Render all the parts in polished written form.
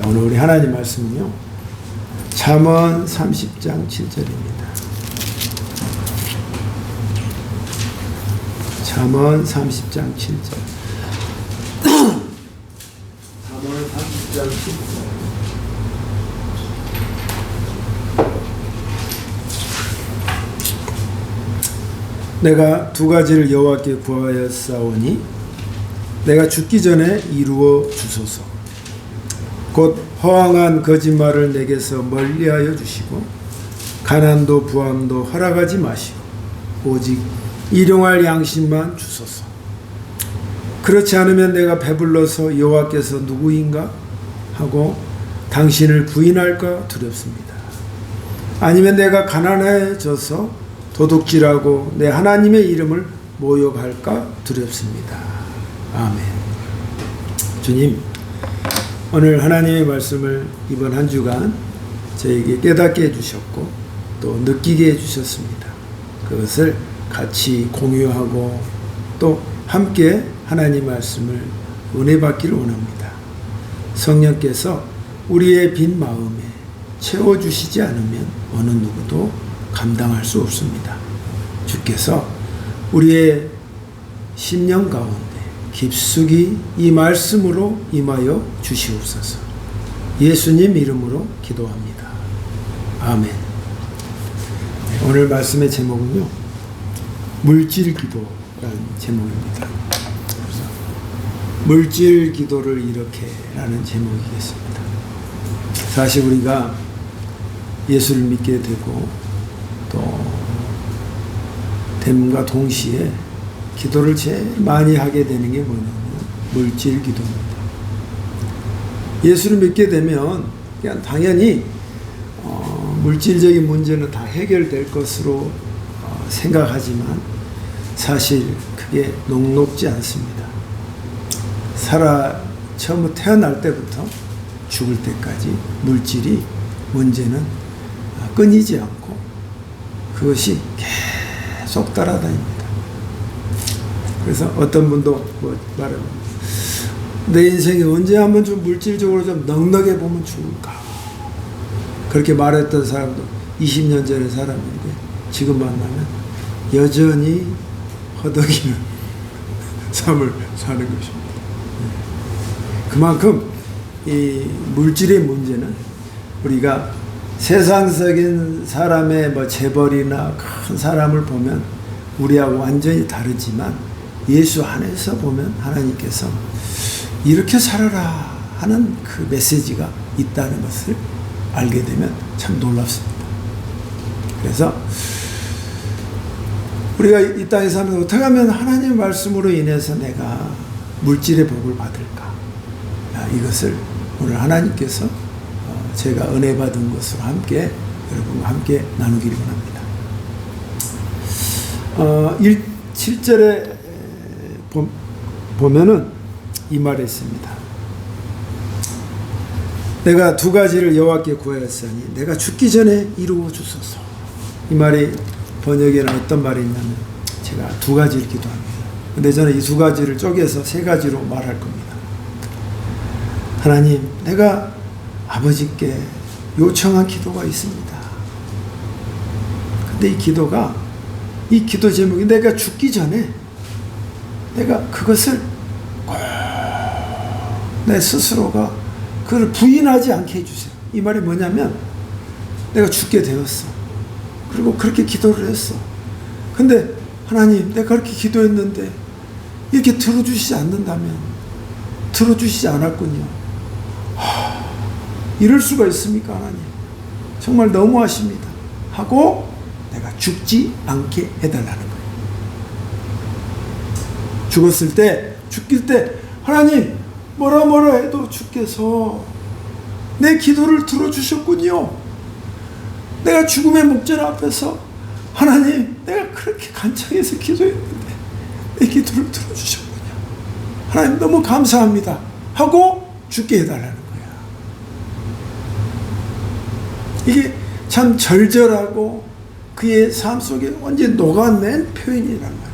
오늘 우리 하나님 말씀은요, 잠언 30장 7절입니다. 잠언 30장 7절. 잠언 30장 7절. 내가 두 가지를 여호와께 구하였사오니 내가 죽기 전에 이루어 주소서. 곧 허황한 거짓말을 내게서 멀리하여 주시고 가난도 부함도 허락하지 마시고 오직 일용할 양심만 주소서. 그렇지 않으면 내가 배불러서 여호와께서 누구인가 하고 당신을 부인할까 두렵습니다. 아니면 내가 가난해져서 도둑질하고 내 하나님의 이름을 모욕할까 두렵습니다. 아멘. 주님, 오늘 하나님의 말씀을 이번 한 주간 저에게 깨닫게 해주셨고 또 느끼게 해주셨습니다. 그것을 같이 공유하고 또 함께 하나님 말씀을 은혜 받기를 원합니다. 성령께서 우리의 빈 마음에 채워주시지 않으면 어느 누구도 감당할 수 없습니다. 주께서 우리의 심령 가운데 깊숙이 이 말씀으로 임하여 주시옵소서. 예수님 이름으로 기도합니다. 아멘. 오늘 말씀의 제목은요, 물질 기도라는 제목입니다. 물질 기도를 이렇게 라는 제목이겠습니다. 사실 우리가 예수를 믿게 되고 또 됨과 동시에 기도를 제일 많이 하게 되는 게 뭐냐면 물질 기도입니다. 예수를 믿게 되면 그냥 당연히 물질적인 문제는 다 해결될 것으로 생각하지만 사실 그게 녹록지 않습니다. 처음 태어날 때부터 죽을 때까지 물질이 문제는 끊이지 않고 그것이 계속 따라다닙니다. 그래서 어떤 분도 말합니다. 내 인생이 언제 한번 좀 물질적으로 좀 넉넉해 보면 좋을까. 그렇게 말했던 사람도 20년 전의 사람인데 지금 만나면 여전히 허덕이는 삶을 사는 것입니다. 그만큼 이 물질의 문제는 우리가 세상적인 사람의 재벌이나 큰 사람을 보면 우리하고 완전히 다르지만 예수 안에서 보면 하나님께서 이렇게 살아라 하는 그 메시지가 있다는 것을 알게 되면 참 놀랍습니다. 그래서 우리가 이 땅에 살면서 어떻게 하면 하나님의 말씀으로 인해서 내가 물질의 복을 받을까? 이것을 오늘 하나님께서 제가 은혜 받은 것으로 함께 여러분과 함께 나누기를 원합니다. 7절에 보면은 이 말이 있습니다. 내가 두 가지를 여호와께 구하였으니 내가 죽기 전에 이루어 주소서. 이 말이 번역에는 어떤 말이 있냐면 제가 두 가지를 기도합니다. 근데 저는 이 두 가지를 쪼개서 세 가지로 말할 겁니다. 하나님, 내가 아버지께 요청한 기도가 있습니다. 근데 이 기도 제목이 내가 죽기 전에 내가 그것을 꼭 내 스스로가 그걸 부인하지 않게 해주세요. 이 말이 뭐냐면 내가 죽게 되었어. 그리고 그렇게 기도를 했어. 근데 하나님, 내가 그렇게 기도했는데 이렇게 들어주시지 않는다면 들어주시지 않았군요. 이럴 수가 있습니까, 하나님? 정말 너무하십니다. 하고 내가 죽지 않게 해달라는 거예요. 죽을 때 하나님 뭐라 해도 주께서 내 기도를 들어주셨군요. 내가 죽음의 목전 앞에서 하나님, 내가 그렇게 간청해서 기도했는데 내 기도를 들어주셨군요. 하나님 너무 감사합니다. 하고 죽게 해달라는 거야. 이게 참 절절하고 그의 삶 속에 완전히 녹아낸 표현이란 말이에요.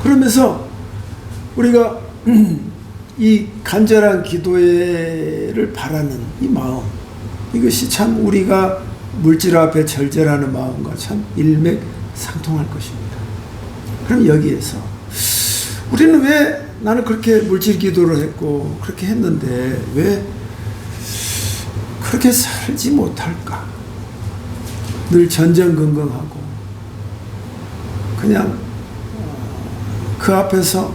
그러면서 우리가 이 간절한 기도를 바라는 이 마음, 이것이 참 우리가 물질 앞에 절절하는 마음과 참 일맥상통할 것입니다. 그럼 여기에서 우리는 왜 나는 그렇게 물질 기도를 했고 그렇게 했는데 왜 그렇게 살지 못할까? 늘 전전긍긍하고 그냥 그 앞에서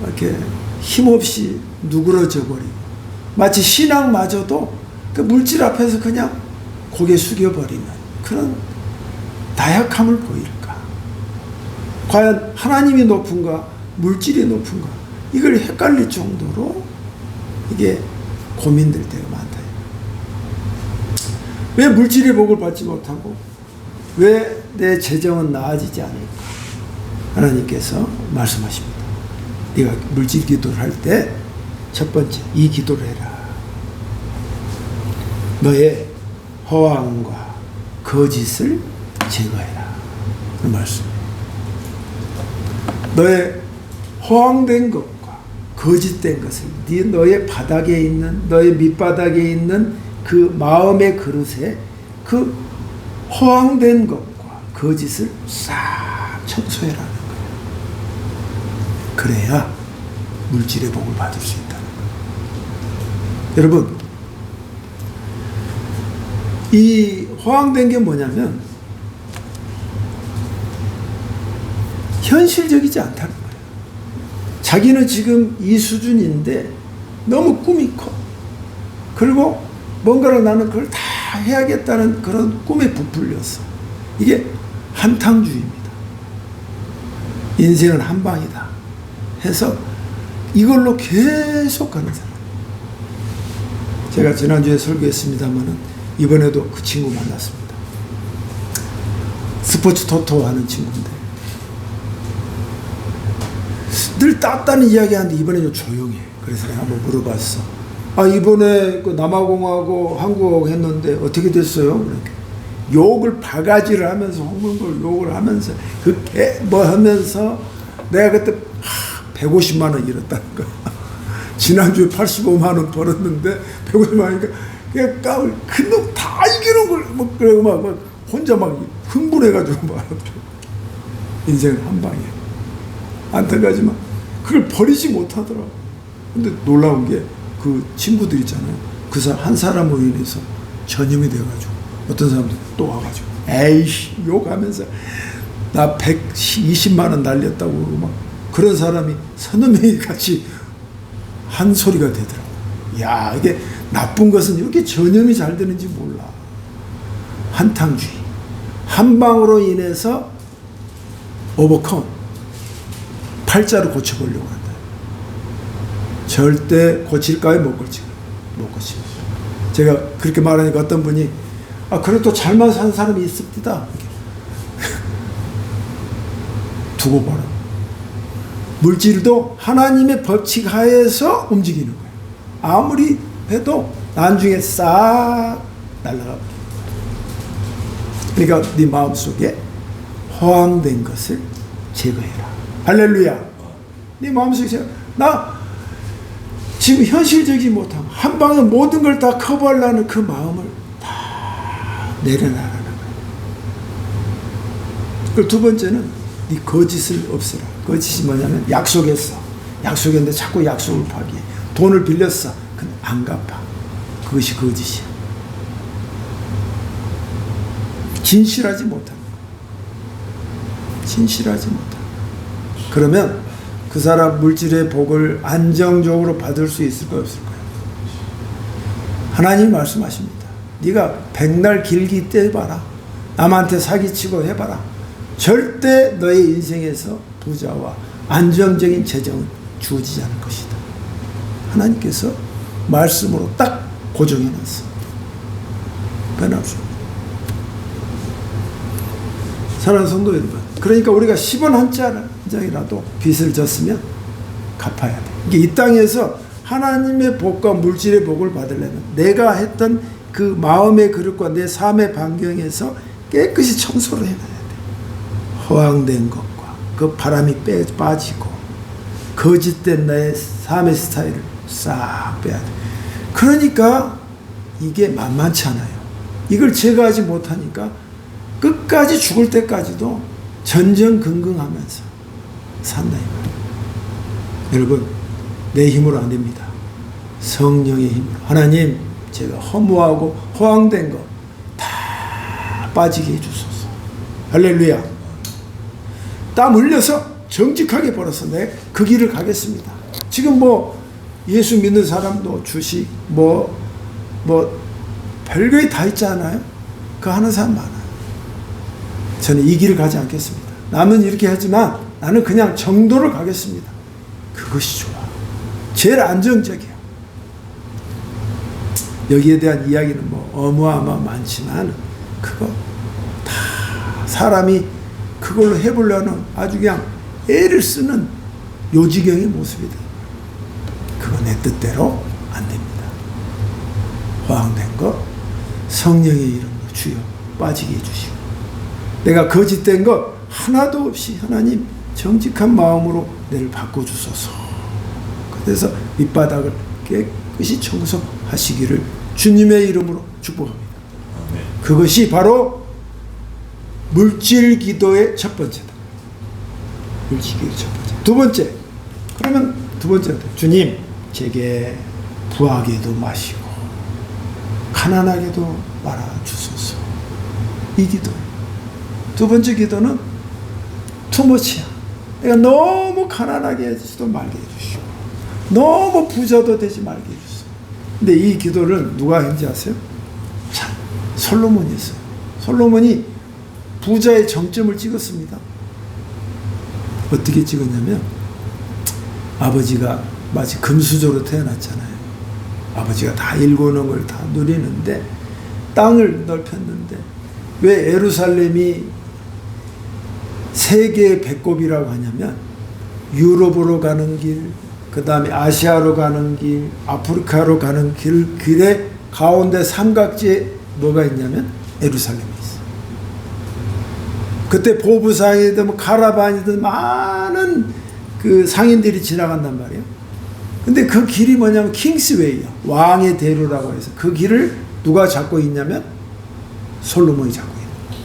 이렇게 힘없이 누그러져 버리고 마치 신앙마저도 그 물질 앞에서 그냥 고개 숙여버리는 그런 나약함을 보일까? 과연 하나님이 높은가 물질이 높은가 이걸 헷갈릴 정도로 이게 고민될 때가 많다. 왜 물질의 복을 받지 못하고 왜 내 재정은 나아지지 않을까? 하나님께서 말씀하십니다. 네가 물질 기도를 할 때 첫 번째 이 기도를 해라. 너의 허황과 거짓을 제거해라. 그 말씀. 너의 허황된 것과 거짓된 것을 너의 바닥에 있는 너의 밑바닥에 있는 그 마음의 그릇에 그 허황된 것과 거짓을 싹 청소해라는 거예요. 그래야 물질의 복을 받을 수 있다는 거예요. 여러분, 이 허황된 게 뭐냐면 현실적이지 않다는 거예요. 자기는 지금 이 수준인데 너무 꿈이 커. 그리고 뭔가를 나는 그걸 다 해야겠다는 그런 꿈에 부풀렸어. 이게 한탕주의입니다. 인생은 한 방이다 해서 이걸로 계속 가는 사람. 제가 지난주에 설교했습니다마는 이번에도 그 친구 만났습니다. 스포츠 토토 하는 친구인데 늘 땄다는 이야기 하는데 이번에 좀 조용해. 그래서 내가 한번 물어봤어. 아, 이번에 그 남아공하고 한국 했는데 어떻게 됐어요? 그러니까 욕을 바가지를 하면서 홍문걸 욕을 하면서 뭐 하면서 내가 그때 150만 원 잃었다는 거야. 지난주에 85만 원 벌었는데 150만 원이니까 그냥 까울 그놈 다 이기는 걸 뭐 그러고 막 혼자 막 흥분해가지고 막 인생 한 방이야. 안타까지만 그걸 버리지 못하더라고. 근데 놀라운 게 그 친구들 있잖아요. 그 한 사람으로 인해서 전염이 돼가지고 어떤 사람들 또 와가지고 에이씨 욕하면서 나 120만 원 날렸다고 그러고 막 그런 사람이 서너 명이 같이 한 소리가 되더라고. 야, 이게 나쁜 것은 이렇게 전염이 잘 되는지 몰라. 한탕주의. 한 방으로 인해서 오버컴. 팔자로 고쳐보려고 한다. 절대 고칠까요? 못 고칠까요? 못 고칩니다. 제가 그렇게 말하니까 어떤 분이 아, 그래도 잘만 사는 사람이 있습니다. 두고 봐라. 물질도 하나님의 법칙 하에서 움직이는 거예요. 아무리 해도 나중에 싹 날아가. 그러니까 네 마음속에 허황된 것을 제거해라. 할렐루야. 네 마음속에 나 지금 현실적이지 못하고 한 방에 모든 걸 다 커버하려는 그 마음을 다 내려놔라는 거예요. 그리고 두 번째는 네 거짓을 없애라. 거짓이 뭐냐면 약속했어. 약속했는데 자꾸 약속을 파기해. 돈을 빌렸어. 근데 안 갚아. 그것이 거짓이야. 진실하지 못하는 거야. 진실하지 못하는 거야. 그러면 그 사람 물질의 복을 안정적으로 받을 수 있을까요? 없을까요? 하나님이 말씀하십니다. 네가 백날 길기 떼봐라. 남한테 사기치고 해봐라. 절대 너의 인생에서 부자와 안정적인 재정은 주어지지 않을 것이다. 하나님께서 말씀으로 딱 고정해놨습니다. 변함없습니다. 사랑하는 성도 여러분, 그러니까 우리가 10원 한 장이라도 빚을 졌으면 갚아야 돼. 이게 이 땅에서 하나님의 복과 물질의 복을 받으려면 내가 했던 그 마음의 그릇과 내 삶의 반경에서 깨끗이 청소를 해놔야 돼. 허황된 것과 그 바람이 빠지고 거짓된 나의 삶의 스타일을 싹 빼야 돼. 그러니까 이게 만만치 않아요. 이걸 제거하지 못하니까 끝까지 죽을 때까지도 전전긍긍하면서 산다 이 말이에요. 여러분, 내 힘으로 안 됩니다. 성령의 힘으로. 하나님, 제가 허무하고 허황된 거 다 빠지게 해주소서. 할렐루야. 땀 흘려서 정직하게 벌어서 내 그 길을 가겠습니다. 지금 뭐 예수 믿는 사람도 주식 뭐 별거에 다 있잖아요. 그거 하는 사람 많아요. 저는 이 길을 가지 않겠습니다. 남은 이렇게 하지만 나는 그냥 정도를 가겠습니다. 그것이 좋아. 제일 안정적이야. 여기에 대한 이야기는 뭐 어마어마 많지만 그거 다 사람이 그걸로 해보려는 아주 그냥 애를 쓰는 요지경의 모습이다. 그거 내 뜻대로 안 됩니다. 허황된 거 성령의 이름으로 주여 빠지게 해주시고, 내가 거짓된 거 하나도 없이 하나님 정직한 마음으로 내를 바꿔주소서. 그래서 밑바닥을 깨끗이 청소하시기를 주님의 이름으로 축복합니다. 그것이 바로 물질 기도의 첫 번째다. 물질 기도의 첫 번째. 두 번째. 그러면 두 번째, 주님, 제게 부하게도 마시고 가난하게도 말아주소서. 이 기도. 두 번째 기도는 투머치야. 내가 너무 가난하게 해주지도 말게 해주시고 너무 부자도 되지 말게 해주세요. 근데 이 기도를 누가 했는지 아세요? 자, 솔로몬이 했어요. 솔로몬이 부자의 정점을 찍었습니다. 어떻게 찍었냐면, 아버지가 마치 금수저로 태어났잖아요. 아버지가 다 일궈놓은 걸 다 누리는데 땅을 넓혔는데, 왜 예루살렘이 세계의 배꼽이라고 하냐면, 유럽으로 가는 길, 그 다음에 아시아로 가는 길, 아프리카로 가는 길의 가운데 삼각지에 뭐가 있냐면 예루살렘이 있어요. 그때 보부상이든 뭐 카라반이든 많은 그 상인들이 지나간단 말이에요. 근데 그 길이 뭐냐면 킹스웨이야. 왕의 대로라고 해서 그 길을 누가 잡고 있냐면 솔로몬이 잡고 있는 거예요.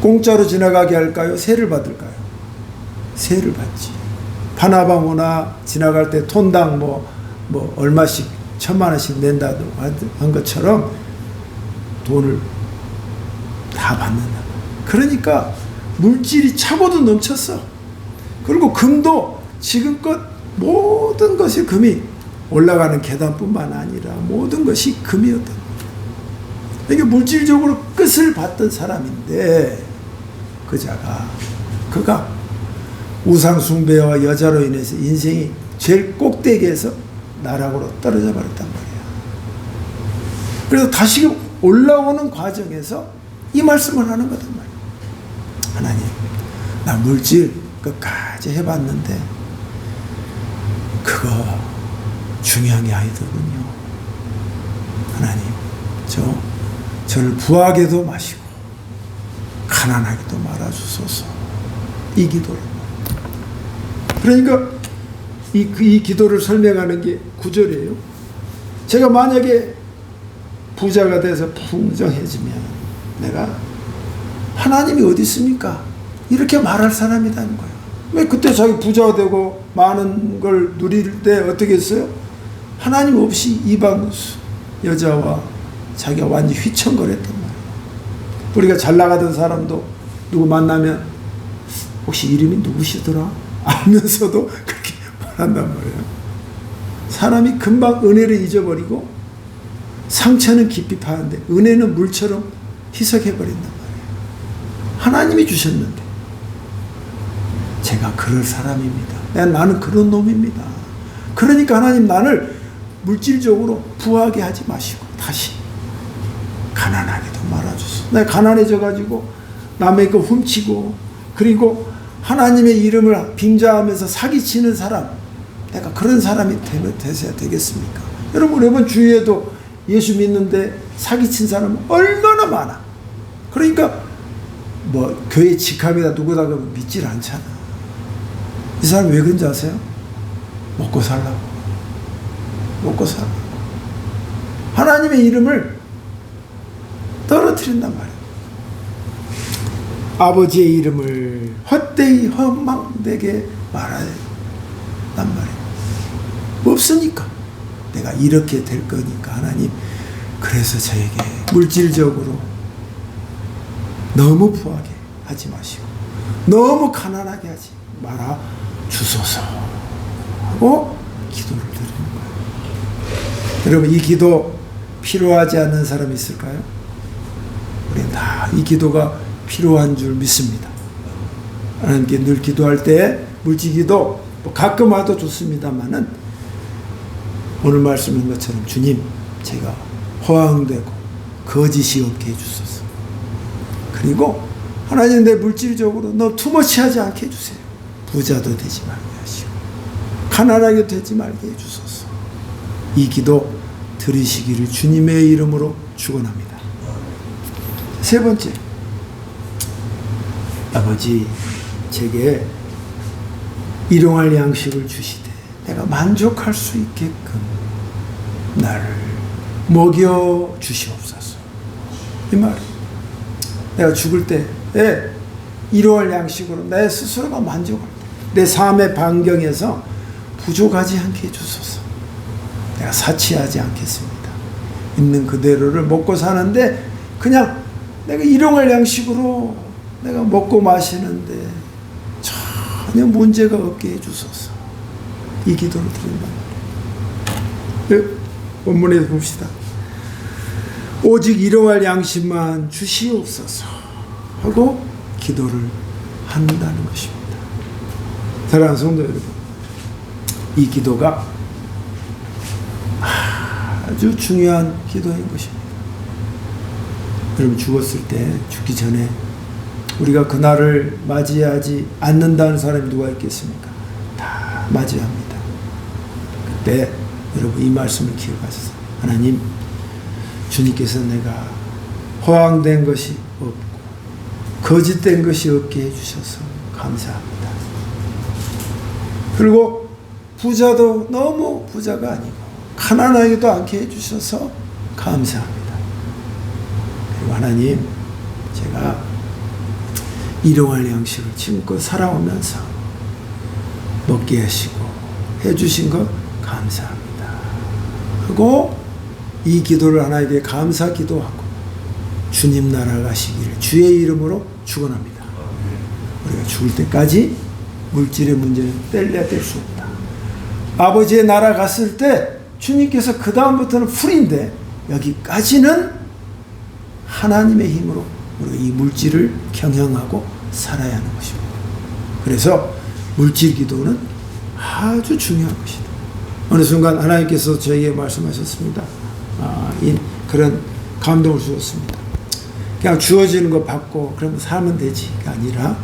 공짜로 지나가게 할까요? 세를 받을까요? 세를 받지. 파나방호나 지나갈 때 톤당 뭐 얼마씩 1,000,000원씩 낸다고 한 것처럼 돈을 다 받는다. 그러니까 물질이 차고도 넘쳤어. 그리고 금도 지금껏 모든 것이 금이 올라가는 계단뿐만 아니라 모든 것이 금이었던 거예요. 그러니까 물질적으로 끝을 봤던 사람인데 그가 우상 숭배와 여자로 인해서 인생이 제일 꼭대기에서 나락으로 떨어져 버렸단 말이야. 그래서 다시 올라오는 과정에서 이 말씀을 하는 거단 말이야. 하나님, 나 물질 끝까지 해봤는데 그거 중요한 게 아니더군요. 하나님, 저를 부하게도 마시고 가난하게도 말아주소서. 이 기도를. 그러니까 이 기도를 설명하는 게 9절이에요. 제가 만약에 부자가 돼서 풍성해지면 내가 하나님이 어디 있습니까? 이렇게 말할 사람이라는 거예요. 왜 그때 자기 부자가 되고 많은 걸 누릴 때 어떻게 했어요? 하나님 없이 이방 여자와 자기가 완전히 휘청거렸단 말이에요. 우리가 잘 나가던 사람도 누구 만나면 혹시 이름이 누구시더라? 알면서도 그렇게 말한단 말이에요. 사람이 금방 은혜를 잊어버리고 상처는 깊이 파는데 은혜는 물처럼 희석해버린단 말이에요. 하나님이 주셨는데 제가 그럴 사람입니다. 나는 그런 놈입니다. 그러니까 하나님, 나를 물질적으로 부하게 하지 마시고 다시 가난하게도 말아주소서. 내가 가난해져가지고 남의 거 훔치고 그리고 하나님의 이름을 빙자하면서 사기치는 사람, 내가 그런 사람이 되셔야 되겠습니까? 여러분 주위에도 예수 믿는데 사기친 사람은 얼마나 많아. 그러니까 뭐 교회 직함이다 누구다 그러면 믿질 않잖아. 이 사람 왜 그런지 아세요? 먹고 살라고. 먹고 살라고. 하나님의 이름을 떨어뜨린단 말이에요. 아버지의 이름을 헛되이 헛망되게 말한단 말이에요. 없으니까. 내가 이렇게 될 거니까 하나님, 그래서 저에게 물질적으로 너무 부하게 하지 마시고 너무 가난하게 하지 말아 주소서 하고 기도를 드리는 거예요. 여러분, 이 기도 필요하지 않는 사람이 있을까요? 우리는 다 이 기도가 필요한 줄 믿습니다. 하나님께 늘 기도할 때 물질기도 뭐 가끔 와도 좋습니다만은 오늘 말씀인 것처럼 주님, 제가 허황되고 거짓이 없게 해주소서. 그리고 하나님, 내 물질적으로 너 투머치하지 않게 해주세요. 부자도 되지 말게 하시고 가난하게 되지 말게 해주소서. 이 기도 들으시기를 주님의 이름으로 축원합니다. 세 번째, 아버지, 제게 일용할 양식을 주시되 내가 만족할 수 있게끔 나를 먹여 주시옵소서. 이 말, 내가 죽을 때 일용할 양식으로 내 스스로가 만족할 때, 내 삶의 반경에서 부족하지 않게 해주소서. 내가 사치하지 않겠습니다. 있는 그대로를 먹고 사는데 그냥 내가 일용할 양식으로 내가 먹고 마시는데 전혀 문제가 없게 해주소서. 이 기도를 드린다. 본문에서 봅시다. 오직 일용할 양식만 주시옵소서 하고 기도를 한다는 것입니다. 사랑하는 성도 여러분, 이 기도가 아주 중요한 기도인 것입니다. 여러분, 죽었을 때, 죽기 전에 우리가 그날을 맞이하지 않는다는 사람이 누가 있겠습니까? 다 맞이합니다. 그때 여러분, 이 말씀을 기억하셔서, 하나님, 주님께서 내가 허황된 것이 없고 거짓된 것이 없게 해주셔서 감사합니다. 그리고 부자도 너무 부자가 아니고 가난하게도 않게 해주셔서 감사합니다. 그리고 하나님, 제가 일용할 양식을 지금껏 살아오면서 먹게 하시고 해주신 것 감사합니다 하고 이 기도를 하나님께 감사 기도하고 주님 나라 가시기를 주의 이름으로 축원합니다. 우리가 죽을 때까지 물질의 문제는 뗄래야 뗄 수 없다. 아버지의 나라 갔을 때 주님께서 그 다음부터는 풀인데 여기까지는 하나님의 힘으로 우리가 이 물질을 경영하고 살아야 하는 것입니다. 그래서 물질 기도는 아주 중요한 것이다. 어느 순간 하나님께서 저에게 말씀하셨습니다. 그런 감동을 주었습니다. 그냥 주어지는 거 받고 그러면 살면 되지가 아니라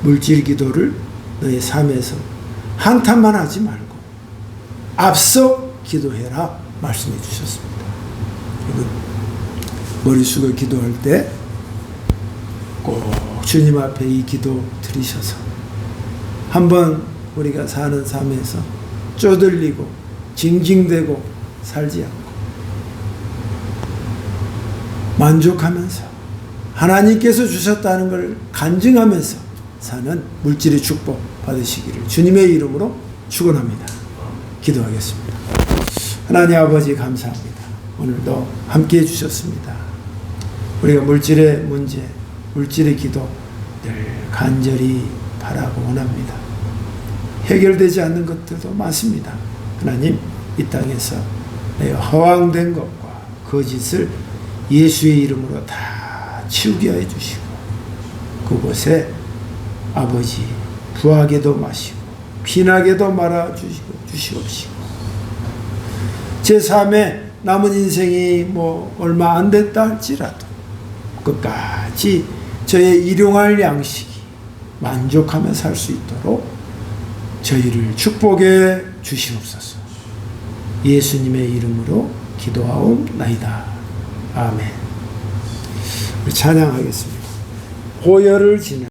물질 기도를 너의 삶에서 한탄만 하지 말고 앞서 기도해라 말씀해 주셨습니다. 여러분, 머리 숙여 기도할 때 꼭 주님 앞에 이 기도 드리셔서 한번 우리가 사는 삶에서 쪼들리고 징징대고 살지 않고 만족하면서 하나님께서 주셨다는 걸 간증하면서 사는 물질의 축복 받으시기를 주님의 이름으로 축원합니다. 기도하겠습니다. 하나님 아버지, 감사합니다. 오늘도 함께 해주셨습니다. 우리가 물질의 문제, 물질의 기도 늘 간절히 바라고 원합니다. 해결되지 않는 것들도 많습니다. 하나님, 이 땅에서 내 허황된 것과 거짓을 예수의 이름으로 다 치우게 해주시고 그곳에 아버지 부하게도 마시고 빈하게도 말아주시옵시고 제 삶에 남은 인생이 얼마 안 됐다 할지라도 끝까지 저의 일용할 양식이 만족하며 살 수 있도록 저희를 축복해 주시옵소서. 예수님의 이름으로 기도하옵나이다. 아멘. 우리 찬양하겠습니다. 보혈을 지는